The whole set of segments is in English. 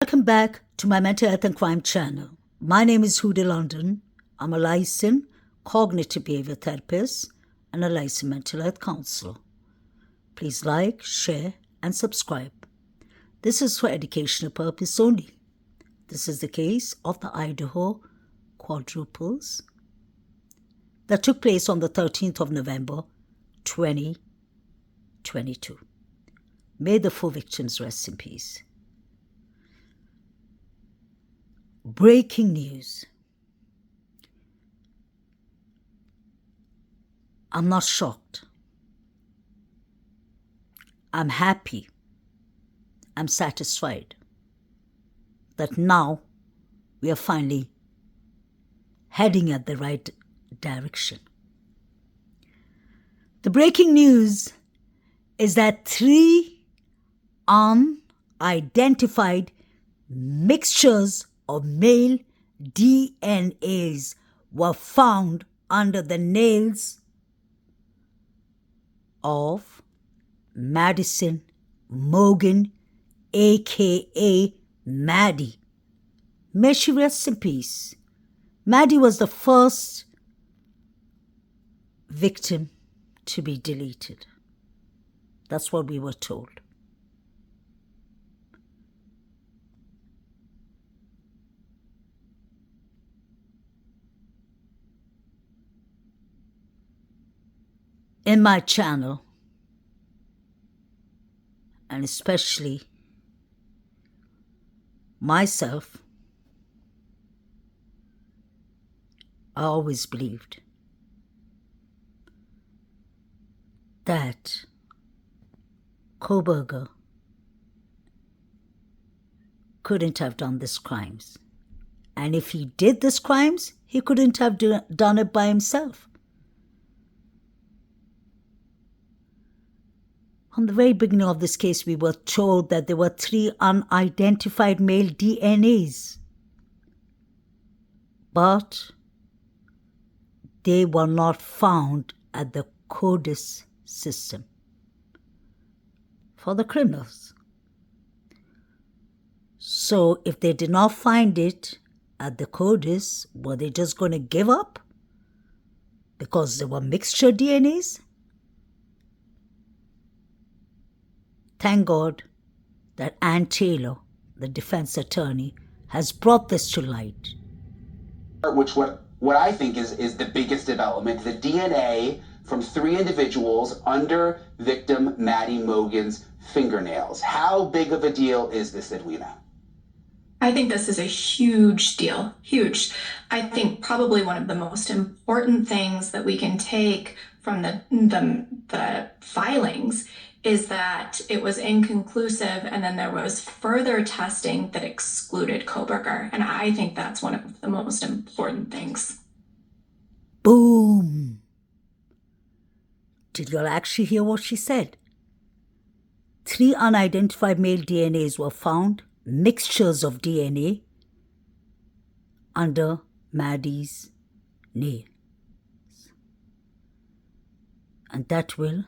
Welcome back to my mental health and crime channel. My name is Huda London. I'm a licensed cognitive behavior therapist and a licensed mental health counselor. Please like, share, and subscribe. This is for educational purpose only. This is the case of the Idaho quadruples that took place on the 13th of November, 2022. May the 4 victims rest in peace. Breaking news. I'm not shocked. I'm happy. I'm satisfied that now we are finally heading at the right direction. The breaking news is that 3 unidentified mixtures of male DNAs were found under the nails of Madison Morgan, aka Maddie. May she rest in peace. Maddie was the first victim to be deleted. That's what we were told. In my channel, and especially myself, I always believed that Kohberger couldn't have done these crimes. And if he did these crimes, he couldn't have done it by himself. From the very beginning of this case, we were told that there were 3 unidentified male DNAs. But they were not found at the CODIS system for the criminals. So if they did not find it at the CODIS, were they just going to give up because there were mixture DNAs? Thank God that Ann Taylor, the defense attorney, has brought this to light. What I think is the biggest development, the DNA from 3 individuals under victim Maddie Morgan's fingernails. How big of a deal is this, Edwina? I think this is a huge deal, huge. I think probably one of the most important things that we can take from the filings is that it was inconclusive, and then there was further testing that excluded Kohberger. And I think that's one of the most important things. Boom! Did y'all actually hear what she said? 3 unidentified male DNAs were found, mixtures of DNA, under Maddie's nails. And that will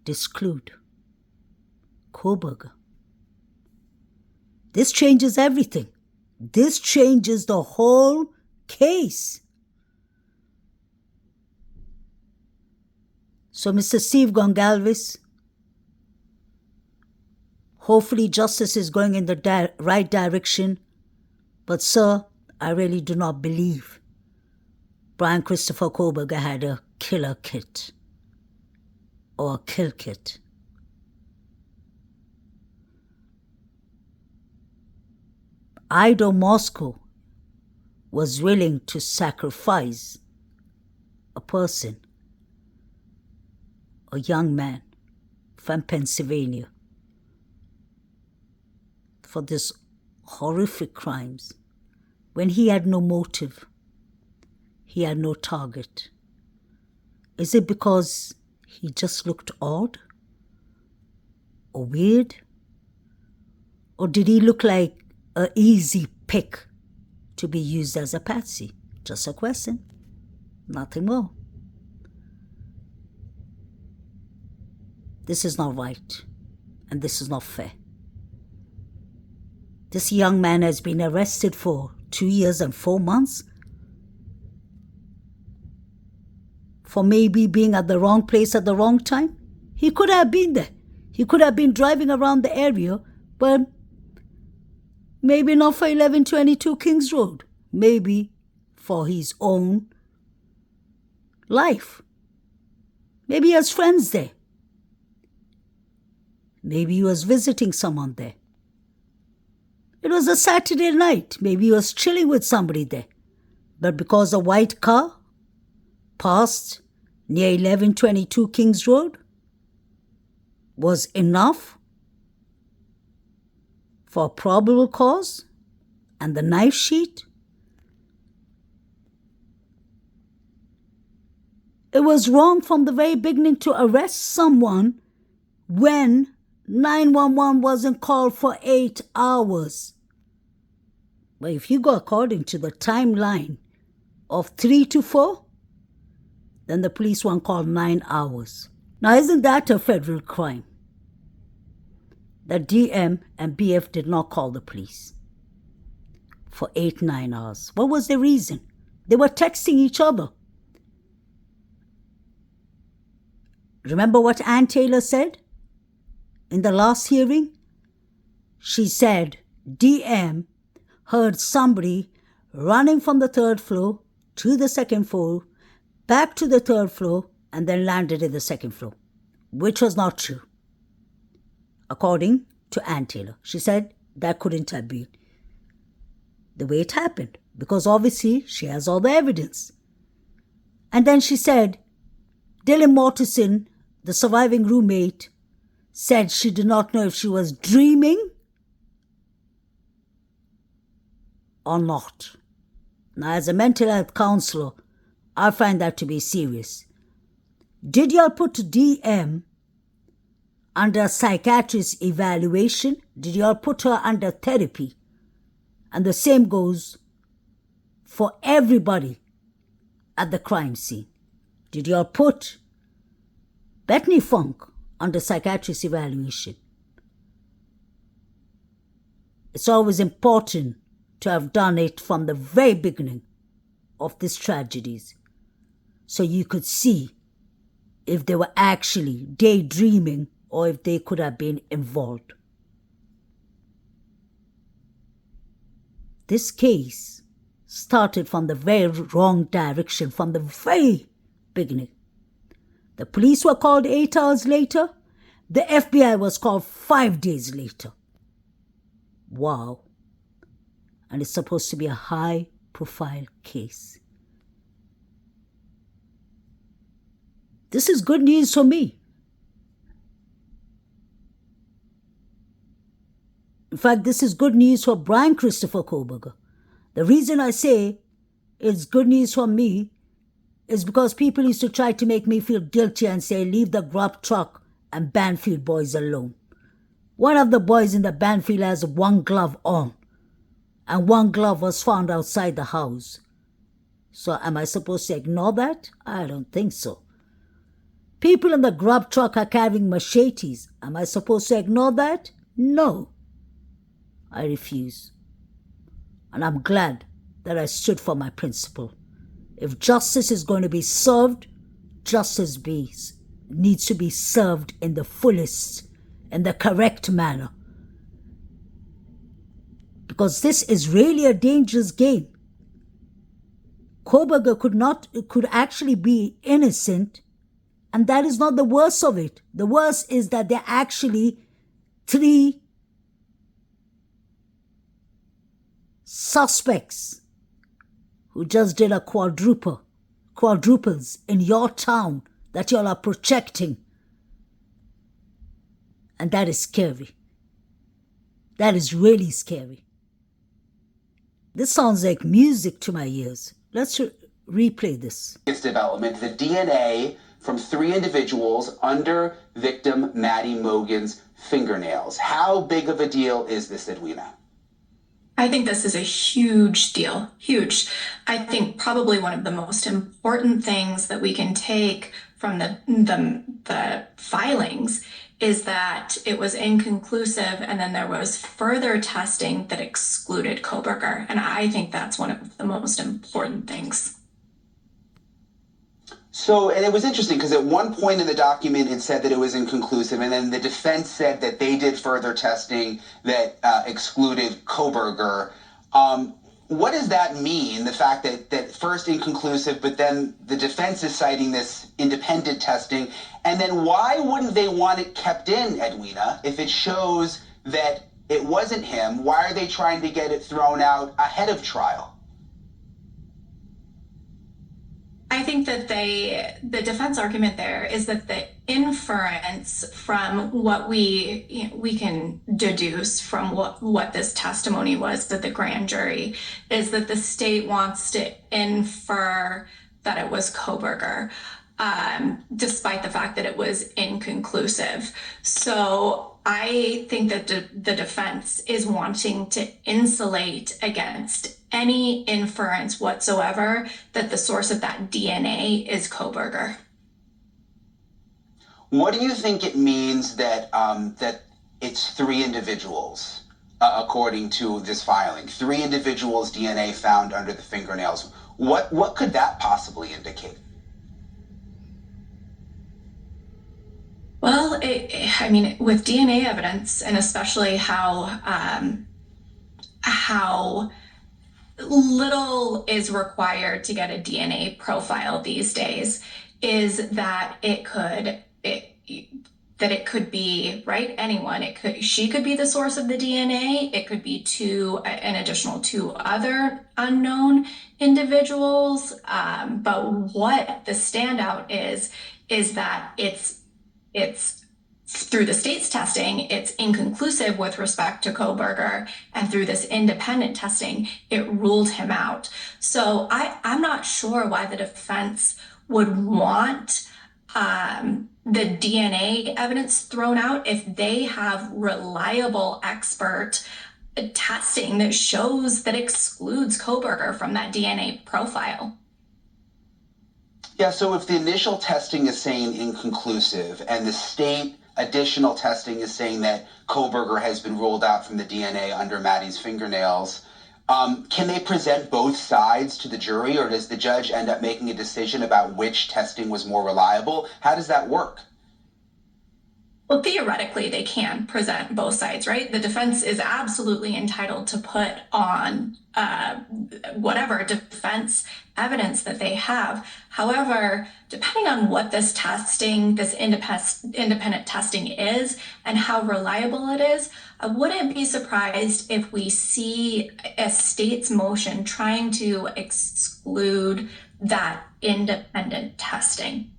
exclude Kohberger. This changes everything. This changes the whole case. So, Mr. Steve Gongalves, hopefully justice is going in the right direction. But, sir, I really do not believe Brian Christopher Kohberger had a killer kit or a kill kit. Idaho Moscow was willing to sacrifice a person, a young man from Pennsylvania, for these horrific crimes when he had no motive, he had no target. Is it because he just looked odd or weird? Or did he look like an easy pick to be used as a patsy? Just a question. Nothing more. This is not right, and this is not fair. This young man has been arrested for 2 years and 4 months for maybe being at the wrong place at the wrong time. He could have been there. He could have been driving around the area, but maybe not for 1122 Kings Road. Maybe for his own life. Maybe he has friends there. Maybe he was visiting someone there. It was a Saturday night. Maybe he was chilling with somebody there. But because a white car passed near 1122 Kings Road was enough for a probable cause and the knife sheet, it was wrong from the very beginning to arrest someone when 911 wasn't called for 8 hours. But if you go according to the timeline of 3 to 4, then the police weren't called 9 hours. Now, isn't that a federal crime? The DM and BF did not call the police for 8-9 hours. What was the reason? They were texting each other. Remember what Ann Taylor said in the last hearing? She said DM heard somebody running from the 3rd floor to the 2nd floor, back to the 3rd floor, and then landed in the 2nd floor, which was not true. According to Ann Taylor, she said that couldn't have been the way it happened because obviously she has all the evidence. And then she said Dylan Mortensen, the surviving roommate, said she did not know if she was dreaming or not. Now, as a mental health counselor, I find that to be serious. Did y'all put DM under psychiatrist evaluation? Did y'all put her under therapy? And the same goes for everybody at the crime scene. Did y'all put Bethany Funk under psychiatrist evaluation? It's always important to have done it from the very beginning of these tragedies so you could see if they were actually daydreaming or if they could have been involved. This case started from the very wrong direction from the very beginning. The police were called 8 hours later. The FBI was called 5 days later. Wow. And it's supposed to be a high-profile case. This is good news for me. In fact, this is good news for Brian Christopher Koberger. The reason I say it's good news for me is because people used to try to make me feel guilty and say, leave the grub truck and Banfield boys alone. One of the boys in the Banfield has one glove on, and one glove was found outside the house. So am I supposed to ignore that? I don't think so. People in the grub truck are carrying machetes. Am I supposed to ignore that? No. I refuse. And I'm glad that I stood for my principle. If justice is going to be served, justice needs to be served in the fullest, in the correct manner. Because this is really a dangerous game. Koberger could actually be innocent, and that is not the worst of it. The worst is that there are actually 3 suspects who just did a quadruples in your town that y'all are protecting. And that is scary. That is really scary. This sounds like music to my ears. Let's replay this. Development, the DNA from 3 individuals under victim Maddie Mogen's fingernails. How big of a deal is this, Edwina? I think this is a huge deal, huge. I think probably one of the most important things that we can take from the filings is that it was inconclusive, and then there was further testing that excluded Koberger. And I think that's one of the most important things. So, and it was interesting because at one point in the document it said that it was inconclusive, and then the defense said that they did further testing that excluded Koberger. What does that mean, the fact that first inconclusive, but then the defense is citing this independent testing? And then why wouldn't they want it kept in, Edwina, if it shows that it wasn't him? Why are they trying to get it thrown out ahead of trial? I think that the defense argument there is that the inference from what we can deduce from what this testimony was at the grand jury is that the state wants to infer that it was Koberger, despite the fact that it was inconclusive. So I think that the defense is wanting to insulate against any inference whatsoever that the source of that DNA is Koberger. What do you think it means that that it's three individuals, according to this filing? Three individuals' DNA found under the fingernails. What could that possibly indicate? Well, I mean, with DNA evidence, and especially how little is required to get a DNA profile these days, is that it could be, right, anyone. She could be the source of the DNA. It could be an additional two other unknown individuals. But what the standout is that it's through the state's testing, it's inconclusive with respect to Koberger, and through this independent testing, it ruled him out. So I'm not sure why the defense would want the DNA evidence thrown out if they have reliable expert testing that shows that excludes Koberger from that DNA profile. Yeah, so if the initial testing is saying inconclusive and the state additional testing is saying that Koberger has been ruled out from the DNA under Maddies' fingernails, can they present both sides to the jury, or does the judge end up making a decision about which testing was more reliable? How does that work? Well, theoretically, they can present both sides, right? The defense is absolutely entitled to put on whatever defense evidence that they have. However, depending on what this testing, this independent testing is and how reliable it is, I wouldn't be surprised if we see a state's motion trying to exclude that independent testing.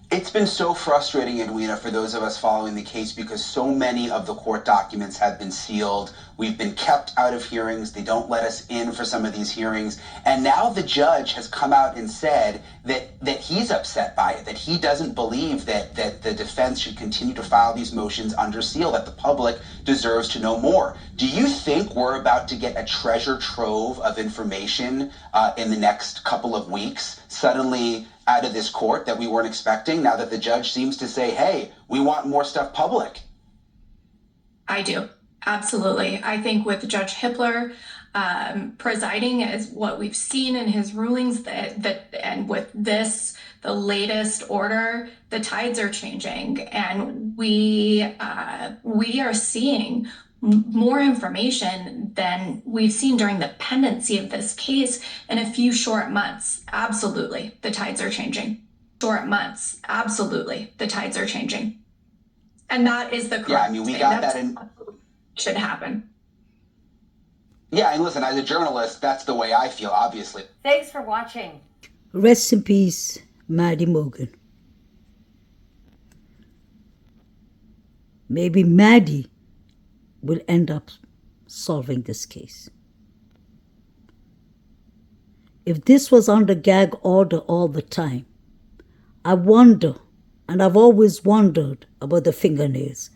It's been so frustrating, Edwina, for those of us following the case, because so many of the court documents have been sealed. We've been kept out of hearings. They don't let us in for some of these hearings. And now the judge has come out and said that he's upset by it, that he doesn't believe that the defense should continue to file these motions under seal, that the public deserves to know more. Do you think we're about to get a treasure trove of information in the next couple of weeks, suddenly out of this court, that we weren't expecting, now that the judge seems to say, hey, we want more stuff public? I do. Absolutely. I think with Judge Hippler presiding, as what we've seen in his rulings, and with this, the latest order, the tides are changing, and we are seeing more information than we've seen during the pendency of this case in a few short months. Absolutely, the tides are changing. Short months, absolutely, the tides are changing. And that is the correct Yeah, I mean, we got that in. Should happen. Yeah, and listen, as a journalist, that's the way I feel, obviously. Thanks for watching. Rest in peace, Maddie Morgan. Maybe Maddie will end up solving this case. If this was under gag order all the time, I wonder, and I've always wondered about the fingernails,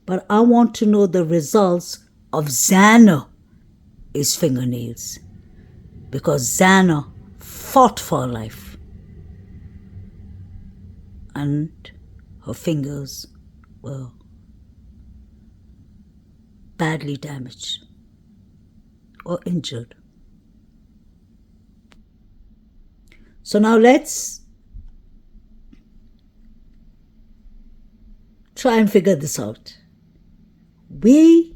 but I want to know the results of Xana's fingernails, because Xana fought for life, and her fingers were badly damaged or injured. So now let's try and figure this out. We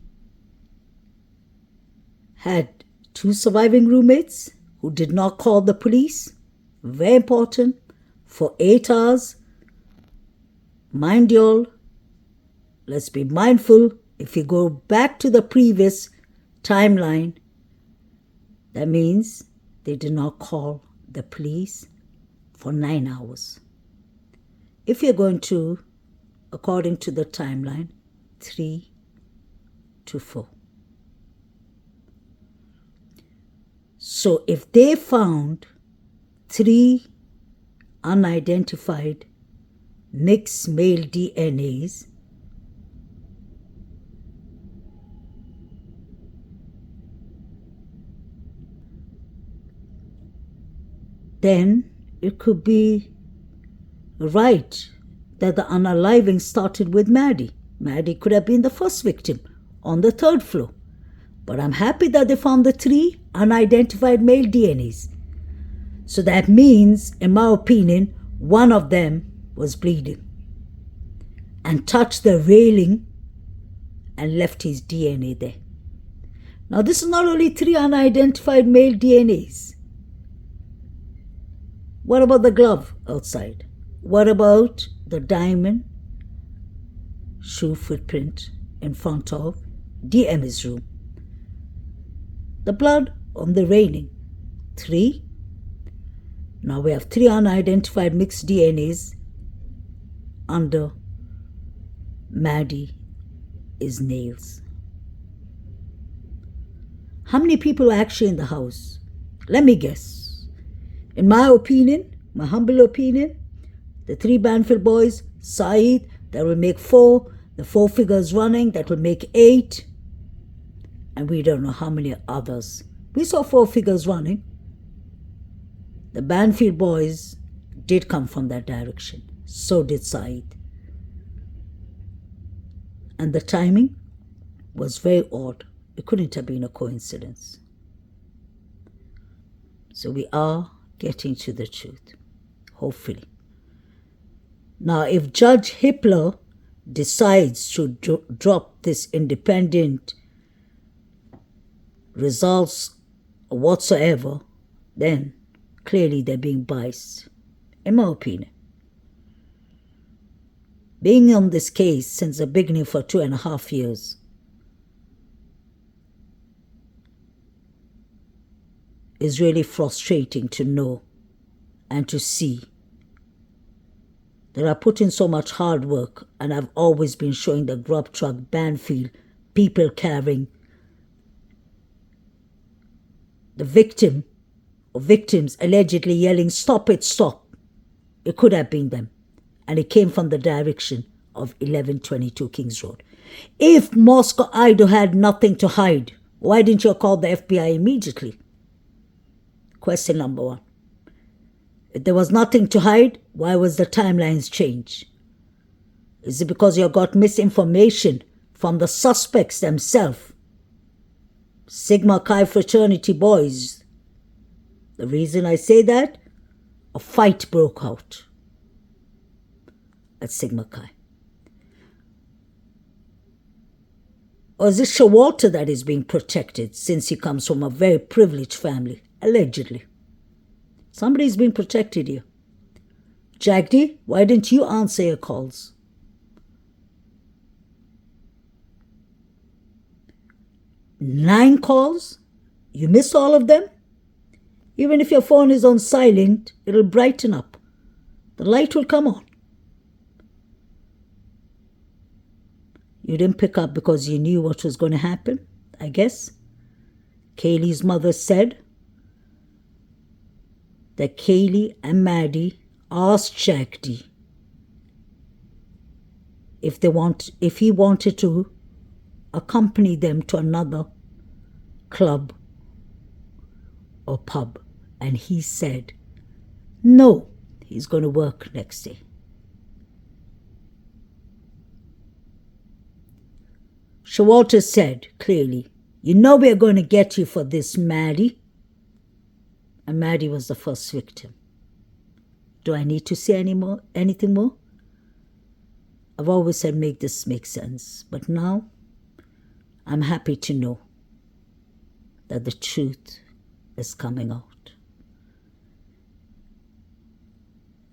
had 2 surviving roommates who did not call the police. Very important. For 8 hours. Mind you all, let's be mindful. If you go back to the previous timeline, that means they did not call the police for 9 hours. If you're going to, according to the timeline, 3 to 4. So if they found 3 unidentified mixed male DNAs, then it could be right that the unaliving started with Maddie. Maddie could have been the first victim on the 3rd floor. But I'm happy that they found the 3 unidentified male DNAs. So that means, in my opinion, one of them was bleeding and touched the railing and left his DNA there. Now, this is not only 3 unidentified male DNAs. What about the glove outside? What about the diamond shoe footprint in front of DM's room? The blood on the railing. 3. Now we have 3 unidentified mixed DNAs under Maddie's nails. How many people were actually in the house? Let me guess. In my opinion, my humble opinion, the 3 Banfield boys, Saeed, that will make 4, the 4 figures running, that will make 8, and we don't know how many others. We saw 4 figures running. The Banfield boys did come from that direction. So did Saeed. And the timing was very odd. It couldn't have been a coincidence. So we are getting to the truth, hopefully. Now, if Judge Hippler decides to drop this independent results or whatsoever, then clearly they're being biased, in my opinion. Being on this case since the beginning for 2.5 years, is really frustrating to know and to see that I put in so much hard work, and I've always been showing the grub truck, Banfield, people carrying the victim or victims allegedly yelling, "Stop it, stop." It could have been them. And it came from the direction of 1122 Kings Road. If Moscow, Idaho had nothing to hide, why didn't you call the FBI immediately? Question number 1. If there was nothing to hide, why was the timelines changed? Is it because you got misinformation from the suspects themselves? Sigma Chi fraternity boys. The reason I say that, a fight broke out at Sigma Chi. Or is it Showalter that is being protected since he comes from a very privileged family, allegedly? Somebody's being protected here. Jagdi, why didn't you answer your calls? Nine calls? You missed all of them? Even if your phone is on silent, it'll brighten up. The light will come on. You didn't pick up because you knew what was going to happen, I guess. Kaylee's mother said that Kaylee and Maddie asked Jagdi if he wanted to accompany them to another club or pub, and he said no, he's going to work next day. Showalter said clearly, "You know we're going to get you for this, Maddie." And Maddie was the first victim. Do I need to say anything more? I've always said make this make sense. But now I'm happy to know that the truth is coming out.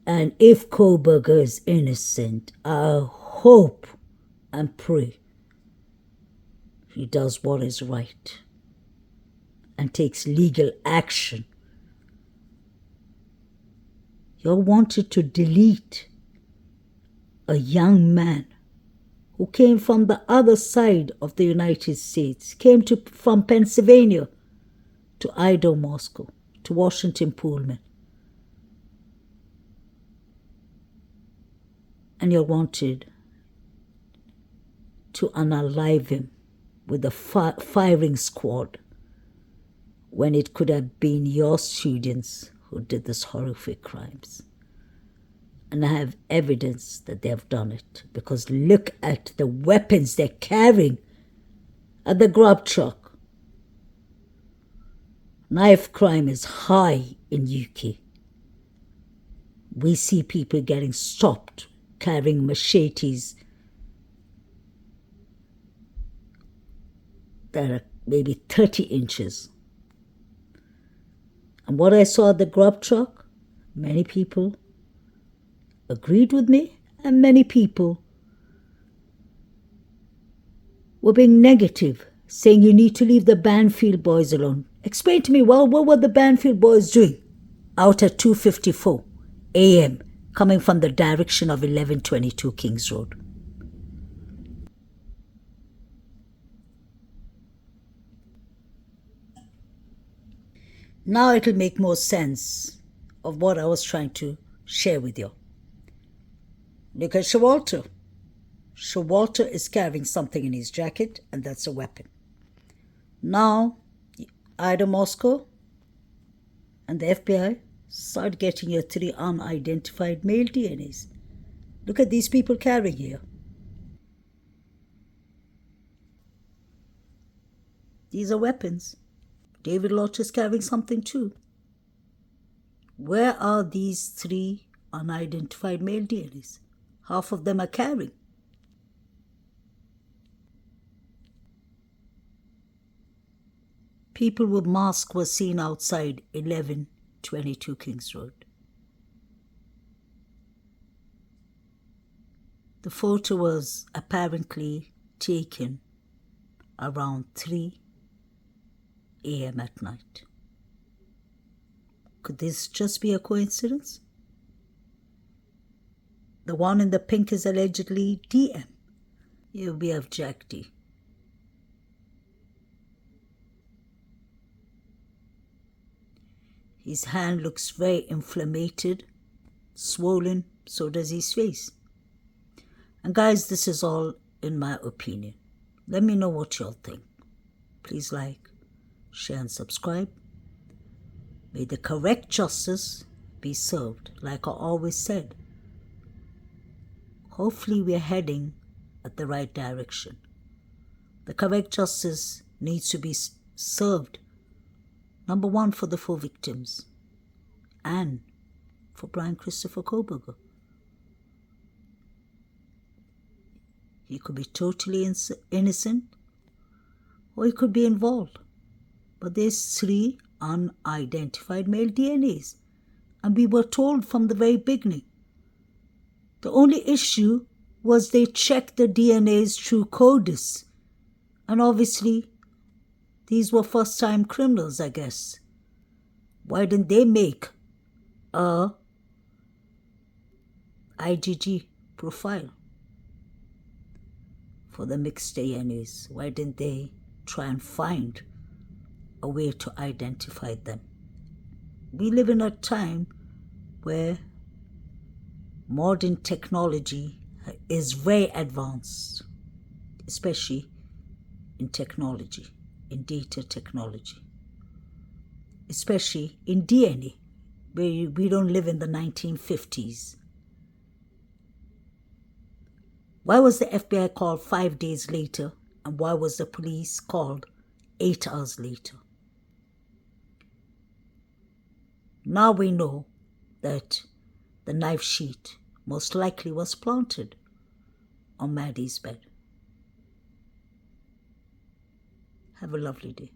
And if Koberger is innocent, I hope and pray he does what is right and takes legal action. You wanted to delete a young man who came from the other side of the United States, came from Pennsylvania to Idaho, Moscow, to Washington, Pullman. And you wanted to unalive him with a firing squad when it could have been your students who did these horrific crimes. And I have evidence that they have done it, because look at the weapons they're carrying at the grub truck. Knife crime is high in UK. We see people getting stopped carrying machetes that are maybe 30 inches. And what I saw at the grub truck, many people agreed with me, and many people were being negative, saying you need to leave the Banfield boys alone. Explain to me, well, what were the Banfield boys doing out at 2:54 a.m. coming from the direction of 1122 Kings Road? Now it'll make more sense of what I was trying to share with you. Look at Showalter. Showalter is carrying something in his jacket, and that's a weapon. Now, Idaho, Moscow, and the FBI start getting your 3 unidentified male DNAs. Look at these people carrying here. These are weapons. David Lott is carrying something too. Where are these 3 unidentified male DNAs? Half of them are carrying. People with masks were seen outside 1122 Kings Road. The photo was apparently taken around 3 a.m. at night. Could this just be a coincidence? The one in the pink is allegedly DM. Here we have Jack D. His hand looks very inflamed, swollen, so does his face. And guys, this is all in my opinion. Let me know what y'all think. Please like, share and subscribe. May the correct justice be served, like I always said. Hopefully we're heading at the right direction. The correct justice needs to be served. Number 1, for the 4 victims, and for Brian Christopher Koberger. He could be totally innocent, or he could be involved. But there's 3 unidentified male DNAs, and we were told from the very beginning. The only issue was they checked the DNAs through CODIS, and obviously these were first-time criminals, I guess. Why didn't they make a IgG profile for the mixed DNAs? Why didn't they try and find a way to identify them? We live in a time where modern technology is very advanced, especially in technology, in data technology, especially in DNA, where we don't live in the 1950s. Why was the FBI called 5 days later And why was the police called 8 hours later? Now we know that the knife sheath most likely was planted on Maddie's bed. Have a lovely day.